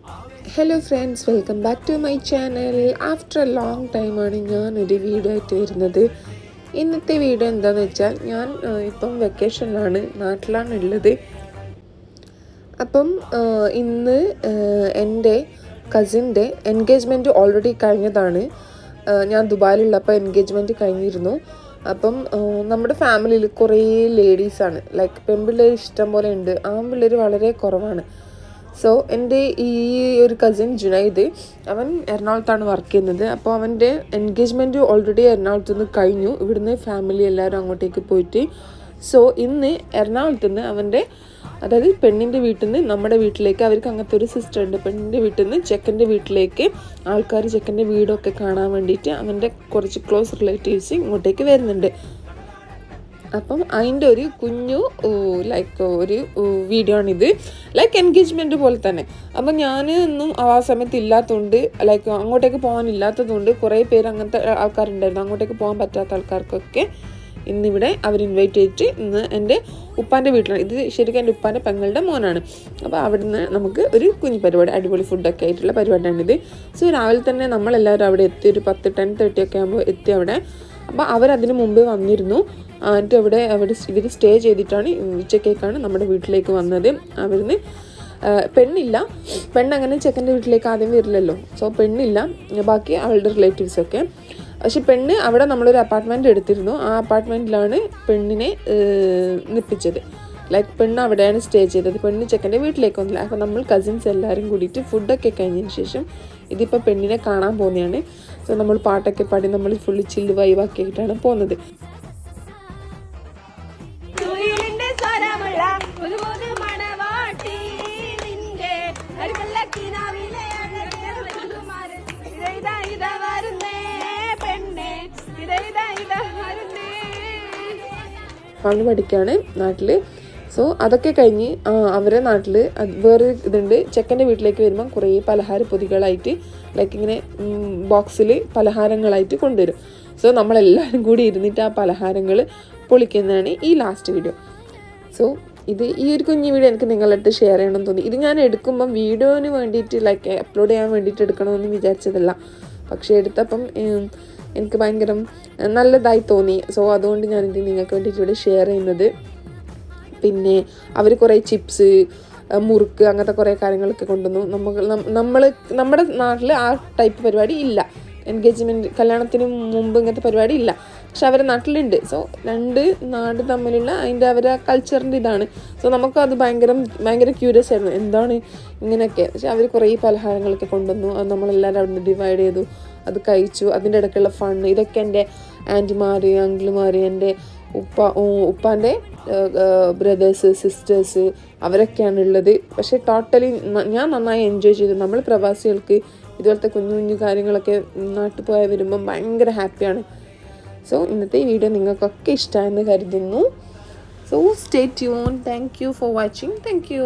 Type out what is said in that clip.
Hello friends, welcome back to my channel. After a long ടൈമാണ് ഞാനൊരു video ആയിട്ട് വരുന്നത്. ഇന്നത്തെ വീഡിയോ എന്താണെന്ന് വെച്ചാൽ ഞാൻ ഇപ്പം വെക്കേഷനിലാണ്, നാട്ടിലാണ് ഉള്ളത്. അപ്പം ഇന്ന് എൻ്റെ കസിൻ്റെ എൻഗേജ്മെൻറ്റ് ഓൾറെഡി കഴിഞ്ഞതാണ്. ഞാൻ ദുബായിലുള്ളപ്പോൾ എൻഗേജ്മെൻറ്റ് കഴിഞ്ഞിരുന്നു. അപ്പം നമ്മുടെ ഫാമിലിയിൽ കുറേ ലേഡീസാണ്, ലൈക്ക് പെൺപിള്ളേർ ഇഷ്ടം പോലെ ഉണ്ട്, ആൺപിള്ളേർ വളരെ കുറവാണ്. സോ എൻ്റെ ഈ ഒരു കസിൻ ജുനൈദ്, അവൻ എറണാകുളത്താണ് വർക്ക് ചെയ്യുന്നത്. അപ്പോൾ അവൻ്റെ എൻഗേജ്മെൻറ്റ് ഓൾറെഡി എറണാകുളത്ത് നിന്ന് കഴിഞ്ഞു. ഇവിടുന്ന് ഫാമിലി എല്ലാവരും അങ്ങോട്ടേക്ക് പോയിട്ട്, സോ ഇന്ന് എറണാകുളത്ത് നിന്ന് അവൻ്റെ, അതായത് പെണ്ണിൻ്റെ വീട്ടിൽ നിന്ന് നമ്മുടെ വീട്ടിലേക്ക്, അവർക്ക് അങ്ങനത്തെ ഒരു സിസ്റ്റർ ഉണ്ട്, പെണ്ണിൻ്റെ വീട്ടിൽ നിന്ന് ചെക്കൻ്റെ വീട്ടിലേക്ക് ആൾക്കാർ ചെക്കൻ്റെ വീടൊക്കെ കാണാൻ വേണ്ടിയിട്ട് അവൻ്റെ കുറച്ച് ക്ലോസ് റിലേറ്റീവ്സ് ഇങ്ങോട്ടേക്ക് വരുന്നുണ്ട്. അപ്പം അതിൻ്റെ ഒരു കുഞ്ഞു ലൈക്ക് ഒരു വീഡിയോ ആണിത്, ലൈക്ക് എൻഗേജ്മെൻറ്റ് പോലെ തന്നെ. അപ്പം ഞാൻ ഒന്നും ആ സമയത്ത് ഇല്ലാത്തതുകൊണ്ട്, ലൈക്ക് അങ്ങോട്ടേക്ക് പോകാനില്ലാത്തതുകൊണ്ട് കുറേ പേര് അങ്ങനത്തെ ആൾക്കാരുണ്ടായിരുന്നു. അങ്ങോട്ടേക്ക് പോകാൻ പറ്റാത്ത ആൾക്കാർക്കൊക്കെ ഇന്നിവിടെ അവർ ഇൻവൈറ്റ് ചെയ്തിട്ട് ഇന്ന് എൻ്റെ ഉപ്പാൻ്റെ വീട്ടിലാണ്. ഇത് ശരിക്കും എൻ്റെ ഉപ്പാൻ്റെ പെങ്ങളുടെ മോനാണ്. അപ്പോൾ അവിടുന്ന് നമുക്ക് ഒരു കുഞ്ഞു പരിപാടി, അടിപൊളി ഫുഡൊക്കെ ആയിട്ടുള്ള പരിപാടിയാണിത്. സോ രാവിലെ തന്നെ നമ്മളെല്ലാവരും അവിടെ എത്തി, ഒരു 10-10:30 ഒക്കെ ആകുമ്പോൾ എത്തി അവിടെ. അപ്പോൾ അവരതിന് മുമ്പ് വന്നിരുന്നു. എന്നിട്ട് അവിടെ ഇവർ സ്റ്റേ ചെയ്തിട്ടാണ് ഉച്ചക്കേക്കാണ് നമ്മുടെ വീട്ടിലേക്ക് വന്നത്. അവിടുന്ന് പെണ്ണില്ല, പെണ്ണങ്ങനെ ചെക്കൻ്റെ വീട്ടിലേക്ക് ആദ്യം വരില്ലല്ലോ. സോ പെണ്ണില്ല, ബാക്കി അവളുടെ റിലേറ്റീവ്സൊക്കെ. പക്ഷെ പെണ്ണ് അവിടെ നമ്മളൊരു അപ്പാർട്ട്മെൻറ്റ് എടുത്തിരുന്നു. ആ അപ്പാർട്ട്മെൻറ്റിലാണ് പെണ്ണിനെ നിപ്പിച്ചത്. ലൈക്ക് പെണ്ണ് അവിടെയാണ് സ്റ്റേ ചെയ്തത്, പെണ്ണ് ചെക്കൻ്റെ വീട്ടിലേക്ക് വന്നില്ല. അപ്പോൾ നമ്മൾ കസിൻസ് എല്ലാവരും കൂടിയിട്ട് ഫുഡൊക്കെ കഴിഞ്ഞതിന് ശേഷം ഇതിപ്പോൾ പെണ്ണിനെ കാണാൻ പോകുന്നതാണ്. സോ നമ്മൾ പാട്ടൊക്കെ പാടി നമ്മൾ ഫുള്ള് ചില്ല് വൈവാക്കിയിട്ടാണ് പോകുന്നത്. അവന് പഠിക്കുകയാണ് നാട്ടിൽ. സോ അതൊക്കെ കഴിഞ്ഞ് അവരെ നാട്ടിൽ വേറെ ഇതുണ്ട്. ചെക്കൻ്റെ വീട്ടിലേക്ക് വരുമ്പം കുറേ പലഹാര പൊതികളായിട്ട്, ലൈക്ക് ഇങ്ങനെ ബോക്സിൽ പലഹാരങ്ങളായിട്ട് കൊണ്ടുവരും. സോ നമ്മളെല്ലാവരും കൂടി ഇരുന്നിട്ട് ആ പലഹാരങ്ങൾ പൊളിക്കുന്നതാണ് ഈ ലാസ്റ്റ് വീഡിയോ. സോ ഈ ഒരു കുഞ്ഞു വീഡിയോ എനിക്ക് നിങ്ങളുടെ അടുത്ത് ഷെയർ ചെയ്യണമെന്ന് തോന്നി. ഇത് ഞാൻ എടുക്കുമ്പം വീഡിയോന് വേണ്ടിയിട്ട്, ലൈക്ക് അപ്ലോഡ് ചെയ്യാൻ വേണ്ടിയിട്ട് എടുക്കണമെന്ന് വിചാരിച്ചതല്ല. പക്ഷേ എടുത്തപ്പം എനിക്ക് ഭയങ്കര നല്ലതായി തോന്നി. സോ അതുകൊണ്ട് ഞാനിത് നിങ്ങൾക്ക് വേണ്ടിയിട്ട് ഇവിടെ ഷെയർ ചെയ്യുന്നത്. പിന്നെ അവർ കുറേ ചിപ്സ്, മുറുക്ക്, അങ്ങനത്തെ കുറേ കാര്യങ്ങളൊക്കെ കൊണ്ടുവന്നു. നമ്മുടെ നാട്ടിൽ ആ ടൈപ്പ് പരിപാടി ഇല്ല. എൻഗേജ്മെൻറ്റ്, കല്യാണത്തിന് മുമ്പ് ഇങ്ങനത്തെ പരിപാടി ഇല്ല. പക്ഷെ അവരുടെ നാട്ടിലുണ്ട്. സോ രണ്ട് നാട് തമ്മിലുള്ള അതിൻ്റെ അവരുടെ കൾച്ചറിൻ്റെ ഇതാണ്. സോ നമുക്കത് ഭയങ്കര ക്യൂരിയസ് ആയിരുന്നു, എന്താണ് ഇങ്ങനെയൊക്കെ. പക്ഷെ അവർ കുറേ പലഹാരങ്ങളൊക്കെ കൊണ്ടുവന്നു. അത് നമ്മളെല്ലാവരും അവിടെ നിന്ന് ഡിവൈഡ് ചെയ്തു, അത് കഴിച്ചു. അതിൻ്റെ ഇടയ്ക്കുള്ള ഫണ്ണ്, ഇതൊക്കെ എൻ്റെ ആൻറ്റിമാർ, അങ്കിളുമാർ, എൻ്റെ ഉപ്പാൻ്റെ ബ്രദേഴ്സ്, സിസ്റ്റേഴ്സ്, അവരൊക്കെയാണ് ഉള്ളത്. പക്ഷേ ടോട്ടലി ഞാൻ നന്നായി എൻജോയ് ചെയ്തു. നമ്മൾ പ്രവാസികൾക്ക് ഇതുപോലത്തെ കുഞ്ഞു കുഞ്ഞു കാര്യങ്ങളൊക്കെ നാട്ടിൽ പോയാൽ വരുമ്പം ഭയങ്കര ഹാപ്പിയാണ്. സോ ഇന്നത്തെ ഈ വീഡിയോ നിങ്ങൾക്കൊക്കെ ഇഷ്ടമായെന്ന് കരുതുന്നു. So stay tune. Thank you for watching. Thank you.